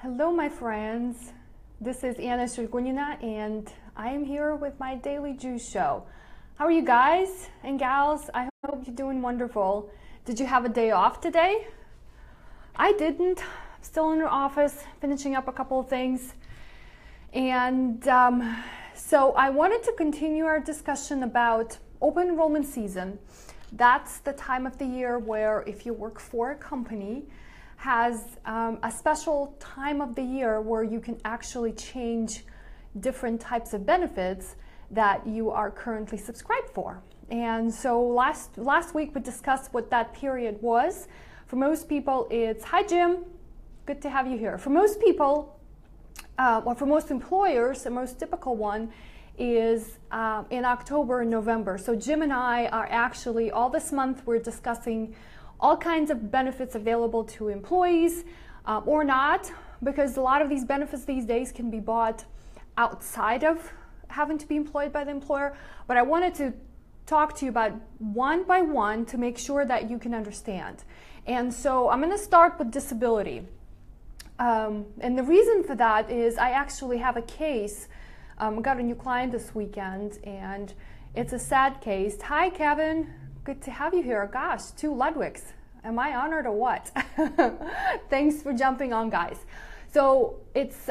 Hello, my friends. This is Anna Shulgunina, and I am here with my daily juice show. How are you guys and gals? I hope you're doing wonderful. Did you have a day off today? I didn't. Still in the office, finishing up a couple of things. And so I wanted to continue our discussion about open enrollment season. That's the time of the year where if you work for a company, has a special time of the year where you can actually change different types of benefits that you are currently subscribed for. And so last week we discussed what that period was. For most people, it's, hi Jim, good to have you here. For most people, or for most employers, the most typical one is in October and November. So Jim and I are actually, all this month, we're discussing all kinds of benefits available to employees or not, because a lot of these benefits these days can be bought outside of having to be employed by the employer. But I wanted to talk to you about one by one to make sure that you can understand. And so I'm going to start with disability. And the reason for that is I actually have a case. I got a new client this weekend, and it's a sad case. Hi, Kevin. Good to have you here. Gosh, 2 Ludwigs. Am I honored or what? Thanks for jumping on, guys. So it's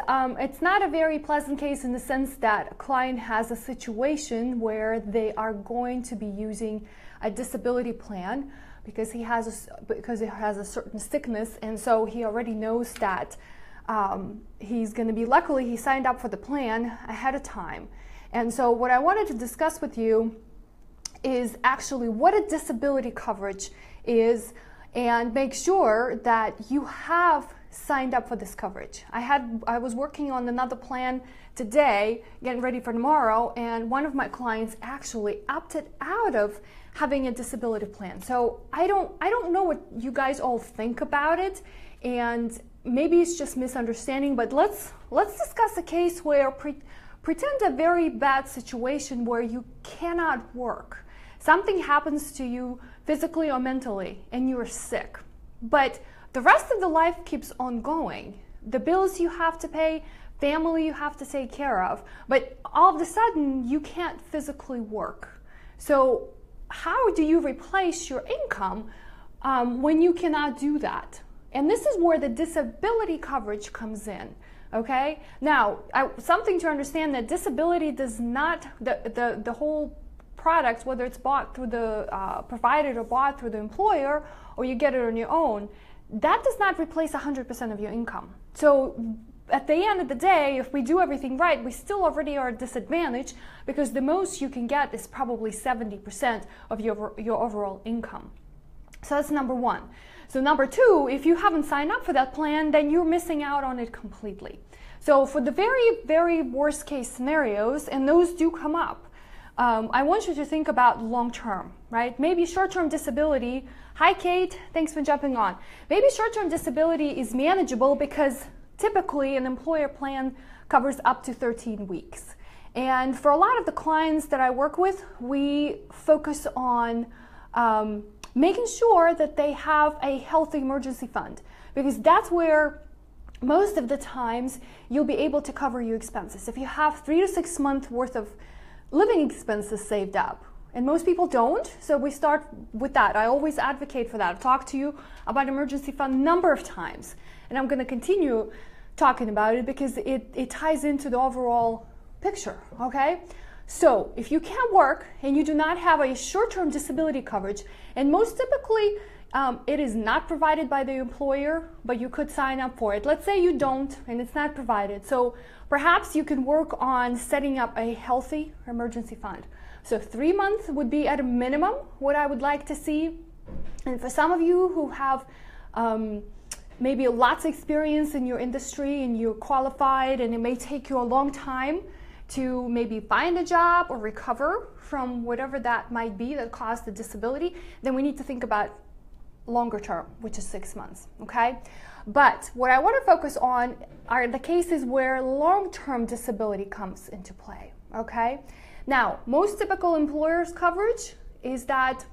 not a very pleasant case in the sense that a client has a situation where they are going to be using a disability plan because he has a certain sickness, and so he already knows that he's going to be. Luckily, he signed up for the plan ahead of time, and so what I wanted to discuss with you is actually what a disability coverage is, and make sure that you have signed up for this coverage. I was working on another plan today, getting ready for tomorrow, and one of my clients actually opted out of having a disability plan. So I don't know what you guys all think about it, and maybe it's just misunderstanding, but let's discuss a case where pretend a very bad situation where you cannot work. Something happens to you physically or mentally and you're sick, but the rest of the life keeps on going. The bills you have to pay, family you have to take care of, but all of a sudden you can't physically work. So how do you replace your income when you cannot do that? And this is where the disability coverage comes in. Okay? Now, something to understand, that disability does not, the whole product, whether it's bought through the provided or bought through the employer, or you get it on your own, that does not replace 100% of your income. So at the end of the day, if we do everything right, we still already are at disadvantage, because the most you can get is probably 70% of your overall income. So that's number one. So number two, if you haven't signed up for that plan, then you're missing out on it completely. So for the very, very worst case scenarios, and those do come up, I want you to think about long-term, right? Maybe short-term disability. Hi, Kate. Thanks for jumping on. Maybe short-term disability is manageable because typically an employer plan covers up to 13 weeks. And for a lot of the clients that I work with, we focus on making sure that they have a healthy emergency fund, because that's where most of the times you'll be able to cover your expenses. If you have 3 to 6 months worth of living expenses saved up, and most people don't, so we start with that. I always advocate for that. I've talked to you about emergency fund a number of times, and I'm going to continue talking about it because it ties into the overall picture, okay? So if you can't work and you do not have a short-term disability coverage, and most typically it is not provided by the employer, but you could sign up for it. Let's say you don't and it's not provided. So perhaps you can work on setting up a healthy emergency fund. So 3 months would be at a minimum what I would like to see. And for some of you who have maybe lots of experience in your industry and you're qualified, and it may take you a long time to maybe find a job or recover from whatever that might be that caused the disability, then we need to think about longer term, which is 6 months, okay? But what I want to focus on are the cases where long-term disability comes into play, okay? Now, most typical employers' coverage is that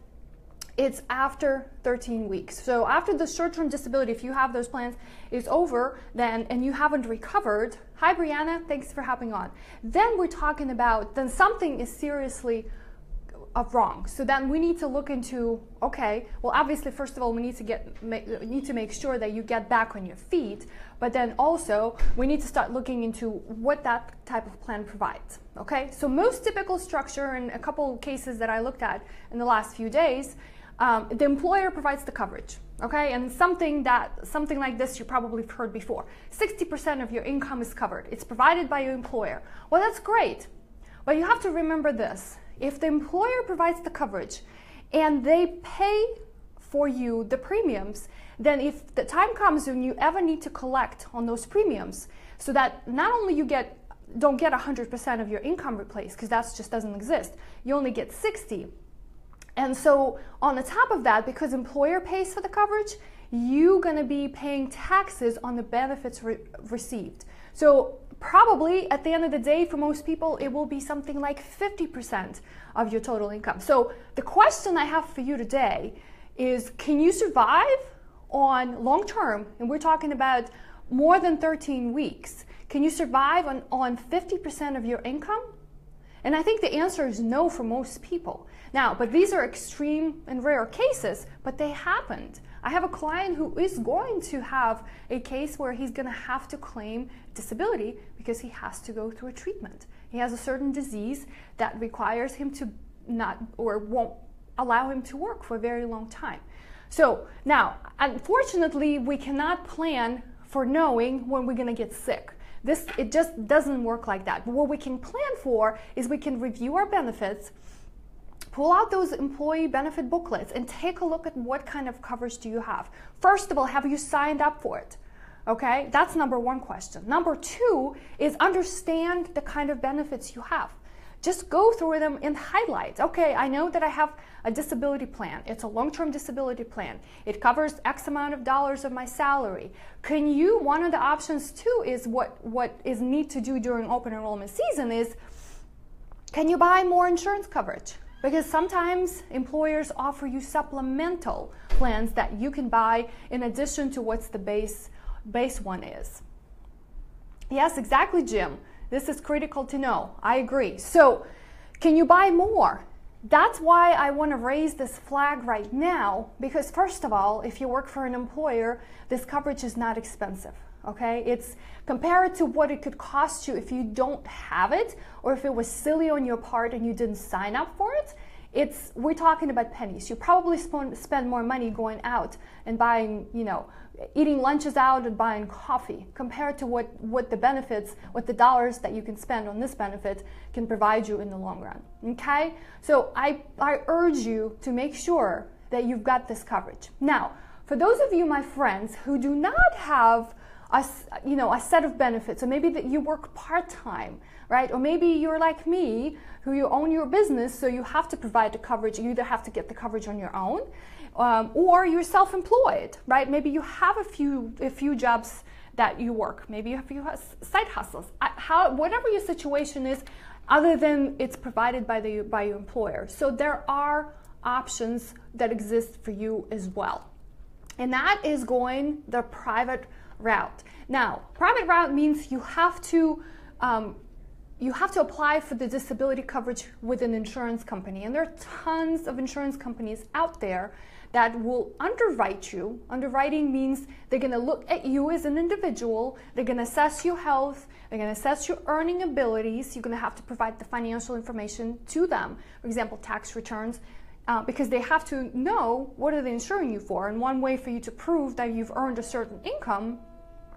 it's after 13 weeks. So after the short-term disability, if you have those plans, is over, then, and you haven't recovered, hi Brianna, thanks for hopping on. Then we're talking about, then something is seriously wrong. So then we need to look into, okay, well obviously first of all we need to make sure that you get back on your feet, but then also we need to start looking into what that type of plan provides. Okay, so most typical structure in a couple cases that I looked at in the last few days, the employer provides the coverage. Okay, and something like this you probably have heard before. 60% of your income is covered. It's provided by your employer. Well, that's great, but you have to remember this. If the employer provides the coverage and they pay for you the premiums, then if the time comes when you ever need to collect on those premiums, so that not only you don't get 100% of your income replaced, because that just doesn't exist, you only get 60. And so on the top of that, because employer pays for the coverage, you're going to be paying taxes on the benefits received. So probably at the end of the day, for most people, it will be something like 50% of your total income. So the question I have for you today is, can you survive on long term? And we're talking about more than 13 weeks. Can you survive on 50% of your income? And I think the answer is no for most people. Now, but these are extreme and rare cases, but they happened. I have a client who is going to have a case where he's going to have to claim disability because he has to go through a treatment. He has a certain disease that requires him to not, or won't allow him to work for a very long time. So now, unfortunately, we cannot plan for knowing when we're going to get sick. It just doesn't work like that. But what we can plan for is we can review our benefits, pull out those employee benefit booklets, and take a look at what kind of coverage do you have. First of all, have you signed up for it? Okay, that's number one question. Number two is understand the kind of benefits you have. Just go through them and highlight. Okay, I know that I have a disability plan. It's a long-term disability plan. It covers X amount of dollars of my salary. One of the options too is what is neat to do during open enrollment season is, can you buy more insurance coverage? Because sometimes employers offer you supplemental plans that you can buy in addition to what's the base one is. Yes, exactly, Jim. This is critical to know. I agree. So, can you buy more? That's why I want to raise this flag right now, because first of all, if you work for an employer, this coverage is not expensive. Okay, it's compared to what it could cost you if you don't have it, or if it was silly on your part and you didn't sign up for it. We're talking about pennies. You probably spend more money going out and buying, eating lunches out and buying coffee compared to what the benefits, what the dollars that you can spend on this benefit can provide you in the long run. Okay, so I urge you to make sure that you've got this coverage. Now, for those of you, my friends, who do not have a set of benefits, or maybe that you work part-time, right? Or maybe you're like me, who you own your business, so you have to provide the coverage. You either have to get the coverage on your own, or you're self-employed, right? Maybe you have a few jobs that you work. Maybe you have a few side hustles. Whatever your situation is, other than it's provided by your employer. So there are options that exist for you as well, and that is going the private route. Now, private route means you have to apply for the disability coverage with an insurance company, and there are tons of insurance companies out there that will underwrite you. Underwriting means they're going to look at you as an individual, they're going to assess your health, they're going to assess your earning abilities. You're going to have to provide the financial information to them, for example, tax returns, because they have to know what are they insuring you for. And one way for you to prove that you've earned a certain income,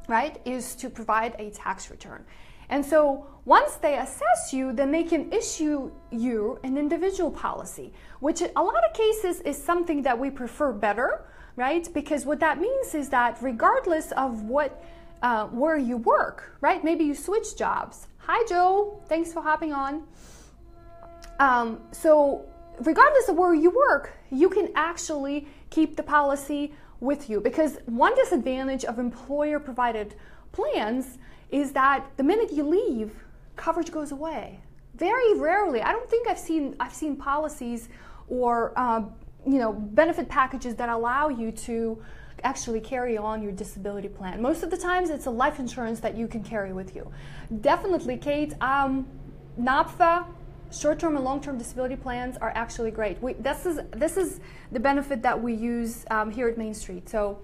right, is to provide a tax return. And so once they assess you, then they can issue you an individual policy, which in a lot of cases is something that we prefer better, right? Because what that means is that regardless of where you work, right? Maybe you switch jobs. Hi, Joe. Thanks for hopping on. So regardless of where you work, you can actually keep the policy with you, because one disadvantage of employer-provided plans is that the minute you leave, coverage goes away. Very rarely. I don't think I've seen policies or benefit packages that allow you to actually carry on your disability plan. Most of the times it's a life insurance that you can carry with you. Definitely, Kate, NAPFA, short-term and long-term disability plans are actually great. This is the benefit that we use here at Main Street. So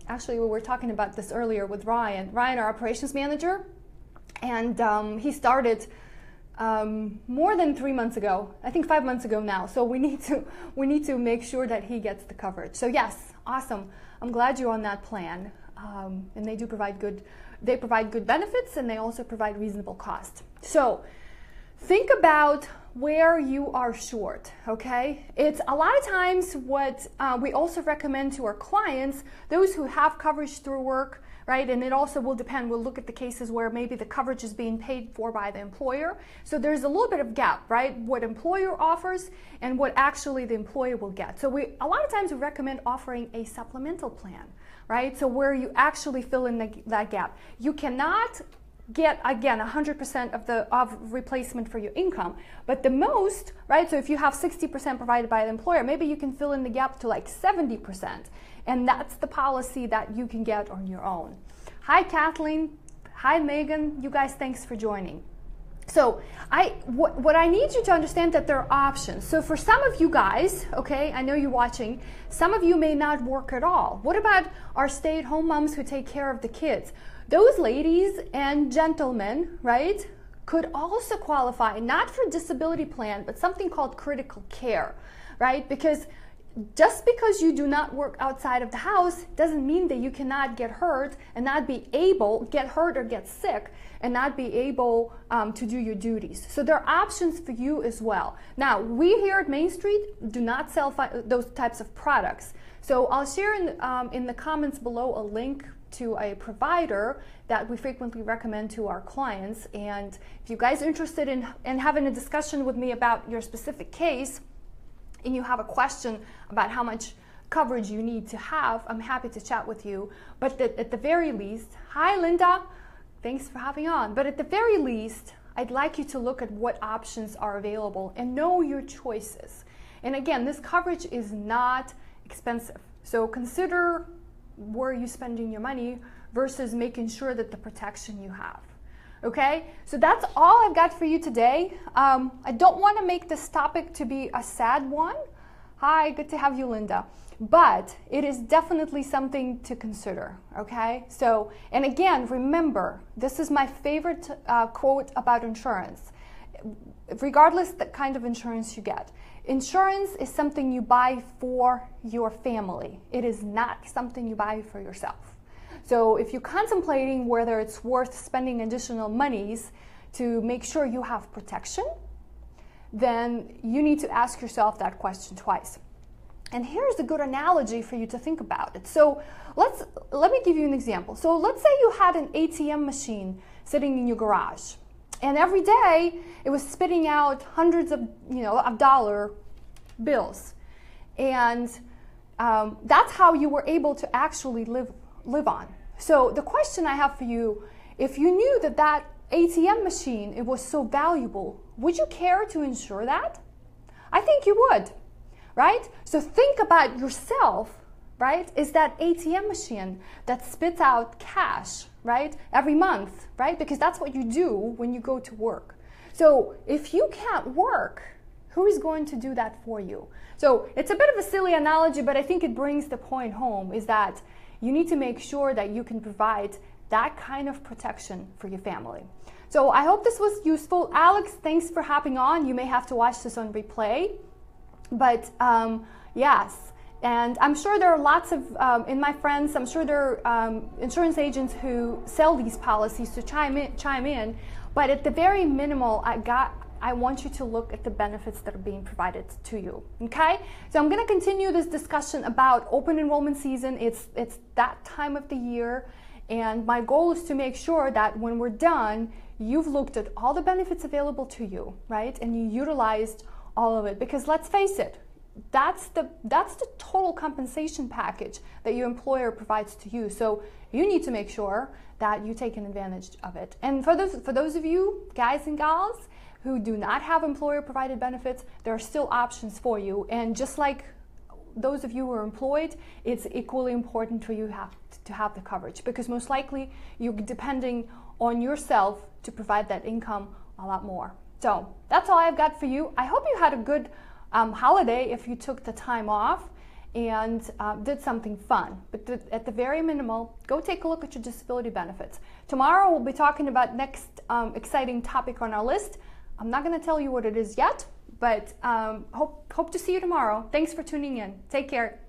actually we were talking about this earlier with Ryan, our operations manager, and he started more than 3 months ago, I think 5 months ago now. So we need to make sure that he gets the coverage. So yes, awesome. I'm glad you're on that plan, and they provide good benefits, and they also provide reasonable cost. So think about where you are short. Okay, it's a lot of times what we also recommend to our clients, those who have coverage through work. Right? And it also will depend. We'll look at the cases where maybe the coverage is being paid for by the employer. So there's a little bit of gap, right? What employer offers and what actually the employer will get. So a lot of times we recommend offering a supplemental plan, right? So where you actually fill in that gap. You cannot get, again, 100% of replacement for your income, but the most, right? So if you have 60% provided by the employer, maybe you can fill in the gap to like 70%. And that's the policy that you can get on your own. Hi, Kathleen. Hi, Megan. You guys, thanks for joining. So what I need you to understand that there are options. So for some of you guys, okay, I know you're watching, some of you may not work at all. What about our stay-at-home moms who take care of the kids? Those ladies and gentlemen, right, could also qualify, not for disability plan, but something called critical care, right? Because just because you do not work outside of the house doesn't mean that you cannot get hurt and not be able, get hurt or get sick and not be able to do your duties. So there are options for you as well. Now, we here at Main Street do not sell those types of products. So I'll share in the comments below a link to a provider that we frequently recommend to our clients. And if you guys are interested in having a discussion with me about your specific case, and you have a question about how much coverage you need to have, I'm happy to chat with you. But at the very least, hi Linda, thanks for having on. But at the very least, I'd like you to look at what options are available and know your choices. And again, this coverage is not expensive. So consider where you're spending your money versus making sure that the protection you have. Okay, so that's all I've got for you today. I don't want to make this topic to be a sad one. Hi, good to have you, Linda. But it is definitely something to consider, okay? So, and again, remember, this is my favorite quote about insurance. Regardless the kind of insurance you get, insurance is something you buy for your family. It is not something you buy for yourself. So if you're contemplating whether it's worth spending additional monies to make sure you have protection, then you need to ask yourself that question twice. And here's a good analogy for you to think about it. So let me give you an example. So let's say you had an ATM machine sitting in your garage, and every day it was spitting out hundreds of dollar bills, and that's how you were able to actually live on. So the question I have for you, if you knew that ATM machine, it was so valuable, would you care to insure that? I think you would, right? So think about yourself, right? Is that ATM machine that spits out cash, right? Every month, right? Because that's what you do when you go to work. So if you can't work, who is going to do that for you? So it's a bit of a silly analogy, but I think it brings the point home, is that you need to make sure that you can provide that kind of protection for your family. So I hope this was useful. Alex, thanks for hopping on. You may have to watch this on replay. But yes, and I'm sure there are lots of, in my friends, I'm sure there are insurance agents who sell these policies to chime in. But at the very minimal, I want you to look at the benefits that are being provided to you, okay? So I'm gonna continue this discussion about open enrollment season. It's that time of the year, and my goal is to make sure that when we're done, you've looked at all the benefits available to you, right? And you utilized all of it, because let's face it, that's the total compensation package that your employer provides to you. So you need to make sure that you take advantage of it. And for those of you, guys and gals, who do not have employer-provided benefits, there are still options for you. And just like those of you who are employed, it's equally important for you to have the coverage, because most likely you're depending on yourself to provide that income a lot more. So that's all I've got for you. I hope you had a good holiday if you took the time off and did something fun. But at the very minimal, go take a look at your disability benefits. Tomorrow we'll be talking about next exciting topic on our list. I'm not going to tell you what it is yet, but hope to see you tomorrow. Thanks for tuning in. Take care.